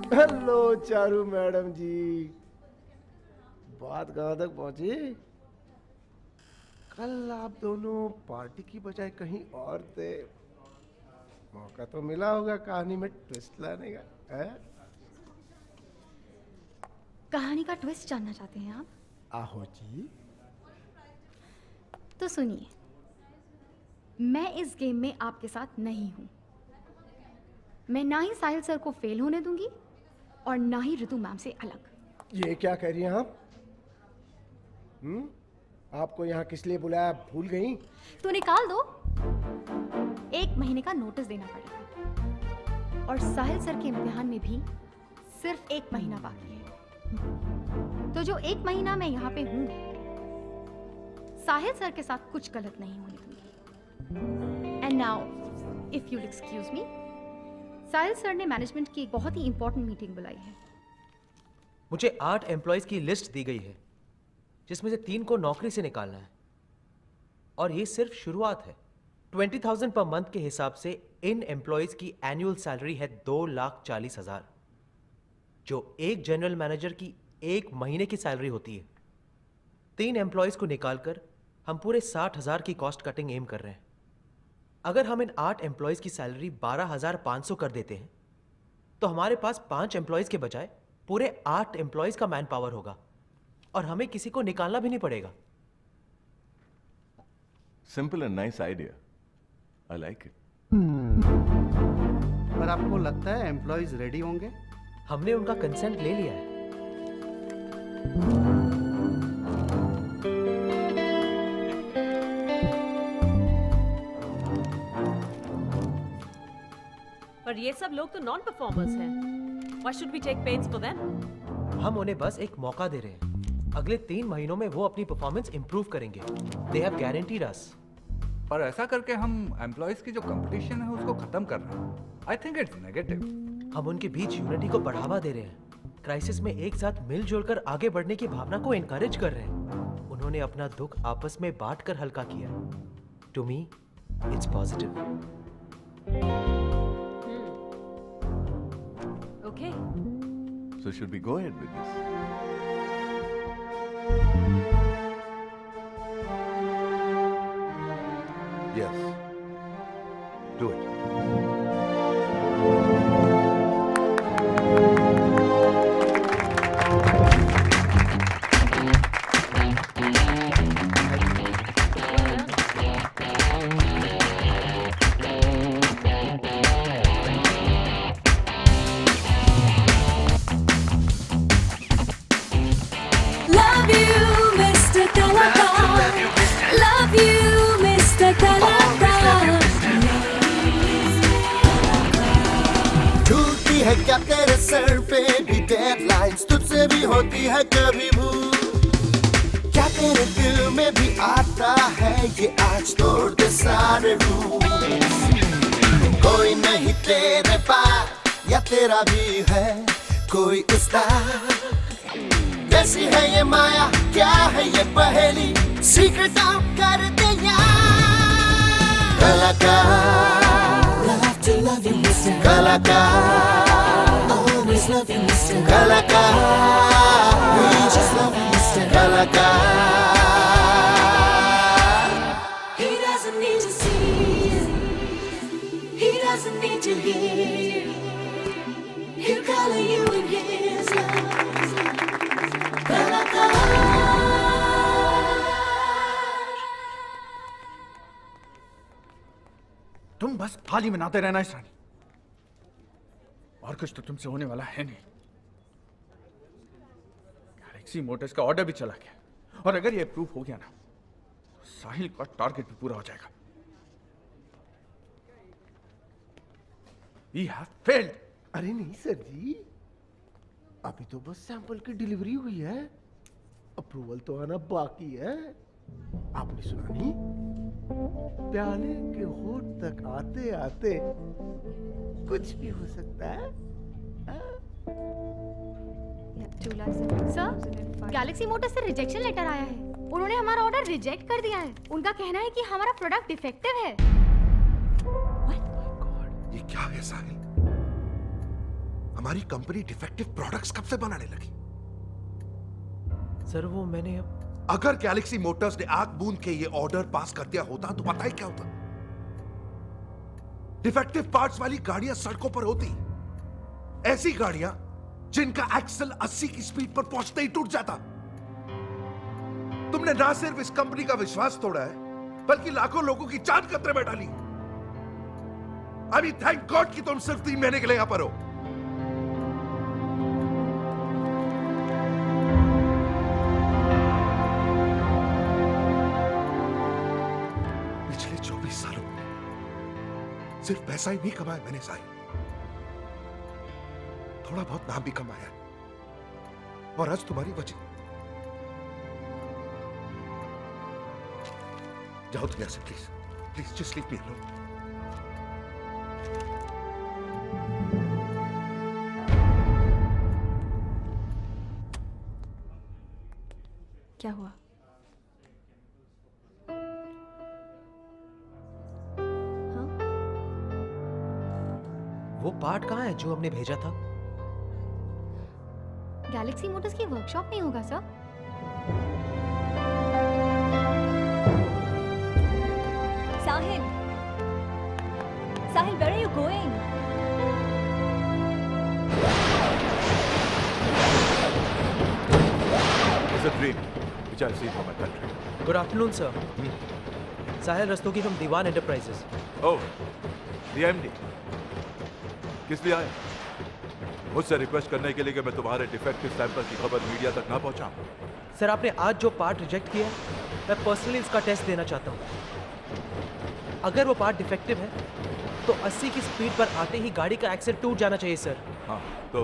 Hello Charu madam जी, बात कहाँ तक पहुंची? कल आप दोनों पार्टी की बजाय कहीं और थे। मौका तो मिला होगा कहानी में ट्विस्ट लाने का, है? कहानी का ट्विस्ट जानना चाहते हैं आप? आहो जी। तो सुनिए, मैं इस गेम में आपके साथ नहीं हूं। मैं ना ही साहिल सर को फेल होने दूंगी और ना ही ऋतु मैम से अलग। ये क्या कह रही हैं आप? आपको यहाँ किस लिए बुलाया, भूल गई? तो निकाल दो। 1 महीने का नोटिस देना पड़ेगा और साहिल सर के इम्तिहान में भी सिर्फ 1 महीना बाकी है। तो जो 1 महीना मैं यहाँ पे हूँ, साहिल सर के साथ कुछ गलत नहीं होने दूंगी। And now if you excuse me, Sahil sir ने मैनेजमेंट की एक बहुत ही इंपॉर्टेंट मीटिंग बुलाई है। मुझे 8 एम्प्लॉयज की लिस्ट दी गई है, जिसमें से 3 को नौकरी से निकालना है, और ये सिर्फ शुरुआत है। 20,000 पर मंथ के हिसाब से इन एम्प्लॉयज की एनुअल सैलरी है 2,40,000, जो एक जनरल मैनेजर की 1 महीने की सैलरी होती है। 3 एम्प्लॉयज को निकालकर हम पूरे 60,000 की कॉस्ट कटिंग एम कर रहे हैं। अगर हम इन 8 एम्प्लॉयज की सैलरी 12,500 कर देते हैं, तो हमारे पास 5 एम्प्लॉयज के बजाय पूरे 8 एम्प्लॉयज का मैन पावर होगा, और हमें किसी को निकालना भी नहीं पड़ेगा। Simple and nice idea, I like it. पर आपको लगता है एम्प्लॉयज रेडी होंगे? हमने उनका कंसेंट ले लिया है। पर ये सब लोग तो नॉन परफॉर्मर्स हैं। Why should we take pains for them? हम उन्हें बस एक मौका दे रहे हैं। अगले 3 महीनों में वो अपनी परफॉर्मेंस इंप्रूव करेंगे। They have guaranteed us. पर ऐसा करके हम एम्प्लॉयज की जो कंपटीशन है उसको खत्म कर रहे हैं। I think it's negative. हम उनके बीच यूनिटी को बढ़ावा दे रहे हैं। क्राइसिस में एक साथ मिलजुल कर आगे बढ़ने की भावना को एनकरेज कर रहे हैं। उन्होंने अपना दुख आपस में बांट कर हल्का किया। To me it's positive. Okay. So should we go ahead with this? Yes. Do it. Love you, Mr. Kalaka. Love you, Mr. Kalaka. झूठी है क्या तेरे सर पे भी डेडलाइंस, तुझसे भी होती है कभी भूल? क्या तेरे दिल में भी आता है ये आज तोड़ दे सारे रूल्स? कोई नहीं तेरे पास या तेरा भी है कोई उस्ताद? कैसी है ये माया, क्या है ये पहेली, सीक्रेट आउट कर दे यार। कलाकार, love to love you Mr. कलाकार, always love you Mr. कलाकार, we just love you Mr. कलाकार। He doesn't need to see, he doesn't need to hear. He'll color you in his love. तुम बस थाली बनाते रहना इस रानी, और कुछ तो तुमसे होने वाला है नहीं। गैलेक्सी मोटर्स का ऑर्डर भी चला गया, और अगर ये अप्रूव हो गया ना, तो साहिल का टारगेट भी पूरा हो जाएगा। We have failed. अरे नहीं सर जी, अभी तो बस सैंपल की डिलीवरी हुई है, अप्रूवल तो आना बाकी है। आपने सुना नहीं? प्याले के होठ तक आते आते कुछ भी हो सकता है। सर, गैलेक्सी मोटर्स से रिजेक्शन लेटर आया है। उन्होंने हमारा ऑर्डर रिजेक्ट कर दिया है। उनका कहना है कि हमारा प्रोडक्ट डिफेक्टिव है। ये क्या है साहिल? हमारी कंपनी डिफेक्टिव प्रोडक्ट्स कब से बनाने लगी? सर वो मैंने अगर गैलेक्सी मोटर्स ने आग बूंद के ये ऑर्डर पास कर दिया होता तो पता ही क्या होता? डिफेक्टिव पार्ट्स वाली गाड़ियां सड़कों पर होती, ऐसी गाड़ियां जिनका एक्सल 80 की स्पीड पर पहुंचते ही टूट जाता। तुमने ना सिर्फ इस कंपनी का विश्वास तोड़ा है, बल्कि लाखों लोगों की जान खतरे में डाली। अभी थैंक गॉड कि तुम सिर्फ 3 महीने के लिए यहां पर हो। पिछले 24 सालों में सिर्फ पैसा ही नहीं कमाया मैंने साहिल, थोड़ा बहुत नाम भी कमाया है। और आज तुम्हारी वजह। जाओ तुम यहां से please, please just leave me alone. क्या हुआ? हाँ? वो पार्ट कहाँ है जो हमने भेजा था? गैलेक्सी मोटर्स की वर्कशॉप में होगा sir. Sahil! Sahil, where are you going? It's a dream which I've seen from my country. Good afternoon sir. Sahil Rastogi from Diwan Enterprises. Oh, the MD. किस लिए आए? मुझसे रिक्वेस्ट करने के लिए कि मैं तुम्हारे डिफेक्टिव सैंपल की खबर मीडिया तक ना पहुंचाऊं। सर आपने आज जो पार्ट रिजेक्ट किया मैं पर्सनली इसका टेस्ट देना चाहता हूँ। अगर वो पार्ट डिफेक्टिव है तो 80 की स्पीड पर आते ही गाड़ी का एक्सेल टूट जाना चाहिए सर। हाँ, तो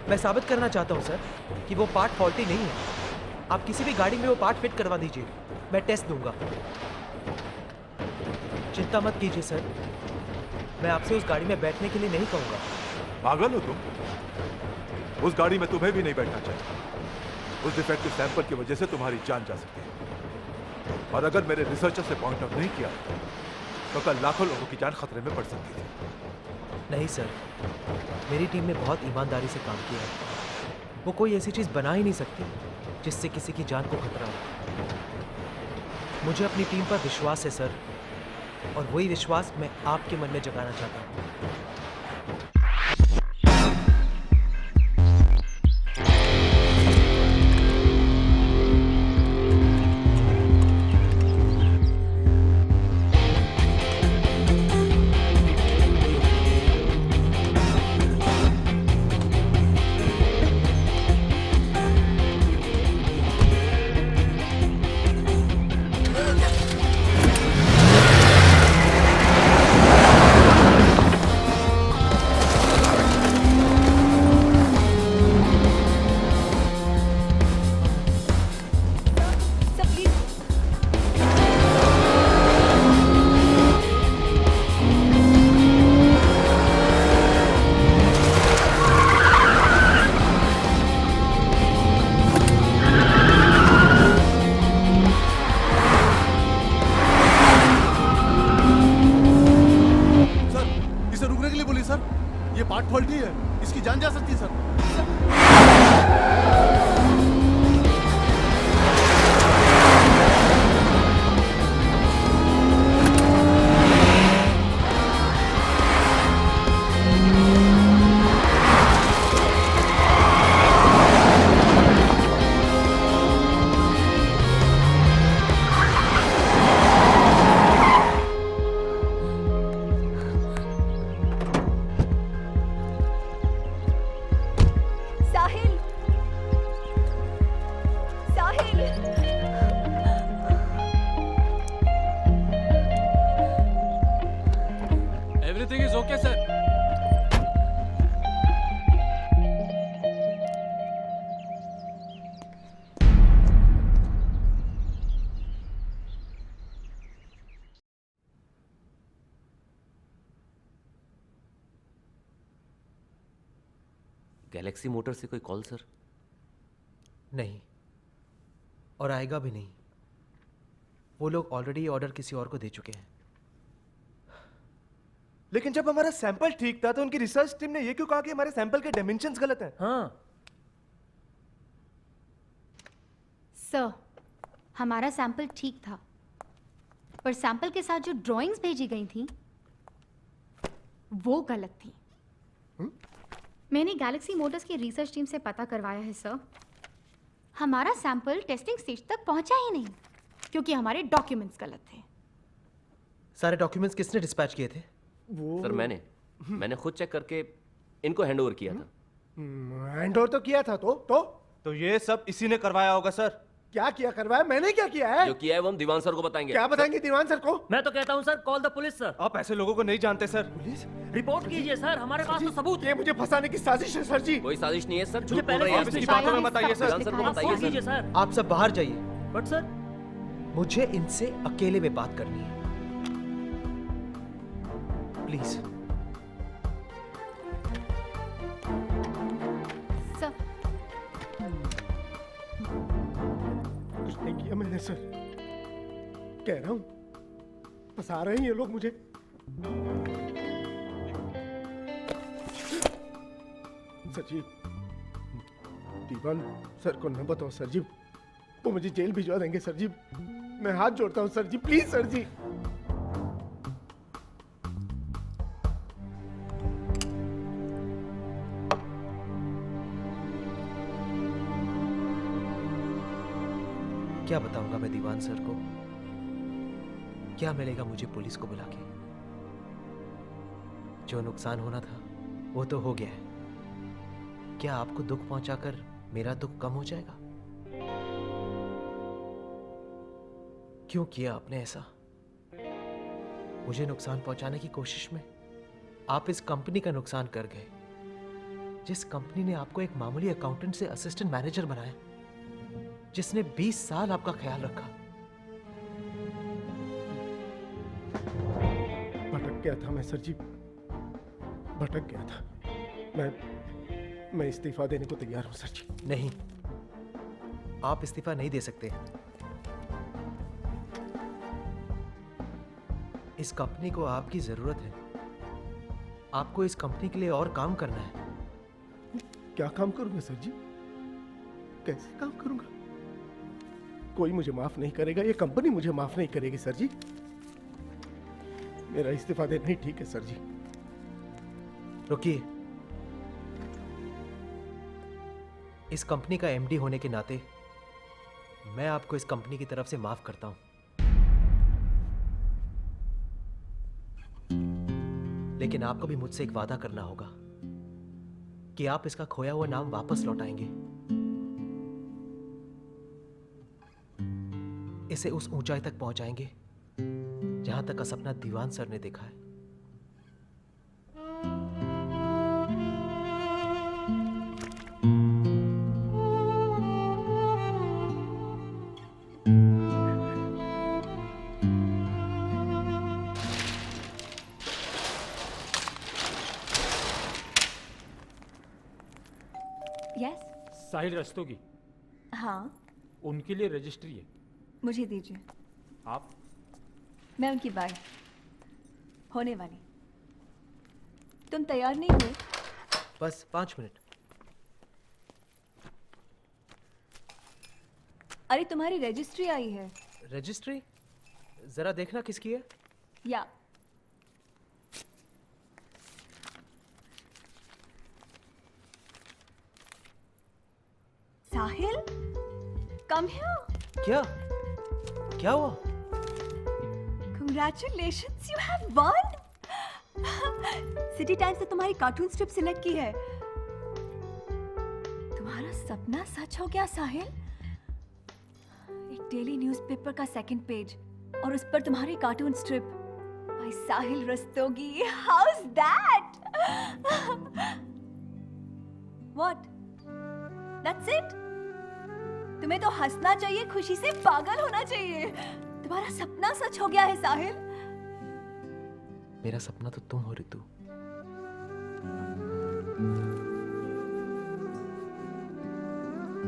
मैं साबित करना चाहता हूँ सर कि वो पार्ट फॉल्टी नहीं है। आप किसी भी गाड़ी में वो पार्ट फिट करवा दीजिए, मैं टेस्ट दूंगा। चिंता मत कीजिए सर, मैं आपसे उस गाड़ी में बैठने के लिए नहीं कहूँगा। पागल हो तुम? उस गाड़ी में तुम्हें भी नहीं बैठना चाहिए। उस डिफेक्टिव सैंपल की वजह से तुम्हारी जान जा सकती है, और अगर मेरे रिसर्चर से पॉइंट आउट नहीं किया तो कल लाखों लोगों की जान खतरे में पड़ सकती थी। नहीं सर, मेरी टीम ने बहुत ईमानदारी से काम किया है। वो कोई ऐसी चीज़ बना ही नहीं सकती जिससे किसी की जान को खतरा हो। मुझे अपनी टीम पर विश्वास है सर, और वही विश्वास मैं आपके मन में जगाना चाहता हूँ। Sir, please. सर, इसे रुकने के लिए बोलिए सर। ये पार्ट फॉल्टी है, इसकी जान जा सकती है sir. Sahil! Sahil! Everything is okay, sir. Galaxy motor से कोई कॉल सर? नहीं, और आएगा भी नहीं। वो लोग ऑलरेडी ऑर्डर किसी और को दे चुके हैं। लेकिन जब हमारा सैंपल ठीक था तो उनकी रिसर्च टीम ने ये क्यों कहा कि हमारे सैंपल के डायमेंशंस गलत हैं? हाँ सर, हमारा सैंपल ठीक था, पर सैंपल के साथ जो ड्राइंग्स भेजी गई थी वो गलत थी। मैंने गैलेक्सी मोटर्स की रिसर्च टीम से पता करवाया है सर, हमारा सैंपल टेस्टिंग स्टेज तक पहुंचा ही नहीं क्योंकि हमारे डॉक्यूमेंट्स गलत थे। सारे डॉक्यूमेंट्स किसने डिस्पैच किए थे? सर मैंने खुद चेक करके इनको हैंडओवर किया था। हैंड ओवर तो किया था तो ये सब इसी ने करवाया होगा सर। क्या किया करवाया? मैंने क्या किया है? जो किया है वो हम दीवान सर को बताएंगे। क्या बताएंगे दीवान सर को? मैं तो कहता हूँ sir, call the police sir. आप ऐसे लोगों को नहीं जानते सर। पुलिस रिपोर्ट कीजिए सर, हमारे पास तो सबूत। ये मुझे फंसाने की साजिश है सर जी। कोई साजिश नहीं है सर, मुझे झूठ बोल पहले रहे हैं आप आप। इसकी बातों में बताइए सर। दीवान सर को बताइए कीजिए सर। सर। आप सब बाहर जाइए, बट सर मुझे इनसे अकेले में बात करनी है, प्लीज। सर, कुछ नहीं किया मैंने सर, कह रहा हूं फंसा रहे हैं ये लोग मुझे। सर जी, दीवान सर को न बताओ सर जी, वो मुझे जेल भिजवा देंगे सर जी। मैं हाथ जोड़ता हूं सर जी, प्लीज सर जी। क्या बताऊंगा मैं दीवान सर को? क्या मिलेगा मुझे पुलिस को बुला के? जो नुकसान होना था वो तो हो गया है। क्या आपको दुख पहुंचाकर मेरा दुख कम हो जाएगा? क्यों किया आपने ऐसा? मुझे नुकसान पहुंचाने की कोशिश में आप इस कंपनी का नुकसान कर गए, जिस कंपनी ने आपको एक मामूली अकाउंटेंट से असिस्टेंट मैनेजर बनाया, जिसने 20 साल आपका ख्याल रखा। भटक गया था मैं सर जी, भटक गया था। मैं इस्तीफा देने को तैयार हूं सर जी। नहीं, आप इस्तीफा नहीं दे सकते। इस कंपनी को आपकी जरूरत है। आपको इस कंपनी के लिए और काम करना है। क्या काम करूंगा सर जी? कैसे काम करूंगा? कोई मुझे माफ नहीं करेगा, ये कंपनी मुझे माफ नहीं करेगी सर जी। मेरा इस्तीफा देना ही ठीक है सर जी। रुकिए, इस कंपनी का एमडी होने के नाते मैं आपको इस कंपनी की तरफ से माफ करता हूं, लेकिन आपको भी मुझसे एक वादा करना होगा कि आप इसका खोया हुआ नाम वापस लौटाएंगे, इसे उस ऊंचाई तक पहुंचाएंगे जहां तक का सपना दीवान सर ने देखा है। यस, साहिल रस्तोगी, हाँ उनके लिए रजिस्ट्री है। मुझे दीजिए। आप? मैं उनकी वाइफ होने वाली। तुम तैयार नहीं हुए? बस 5 मिनट। अरे तुम्हारी रजिस्ट्री आई है। रजिस्ट्री? जरा देखना किसकी है। या साहिल, कम हियर। क्या क्या हुआ? Congratulations, you have won! City times ने तुम्हारी कार्टून स्ट्रिप सिलेक्ट की है। तुम्हारा सपना सच हो गया साहिल। एक डेली न्यूज़पेपर का सेकंड पेज और उस पर तुम्हारी cartoon strip by Sahil Rastogi. How's that? What? That's it? तुम्हें तो हंसना चाहिए, खुशी से पागल होना चाहिए। तुम्हारा सपना सच हो गया है साहिल। मेरा सपना तो तुम हो रितु।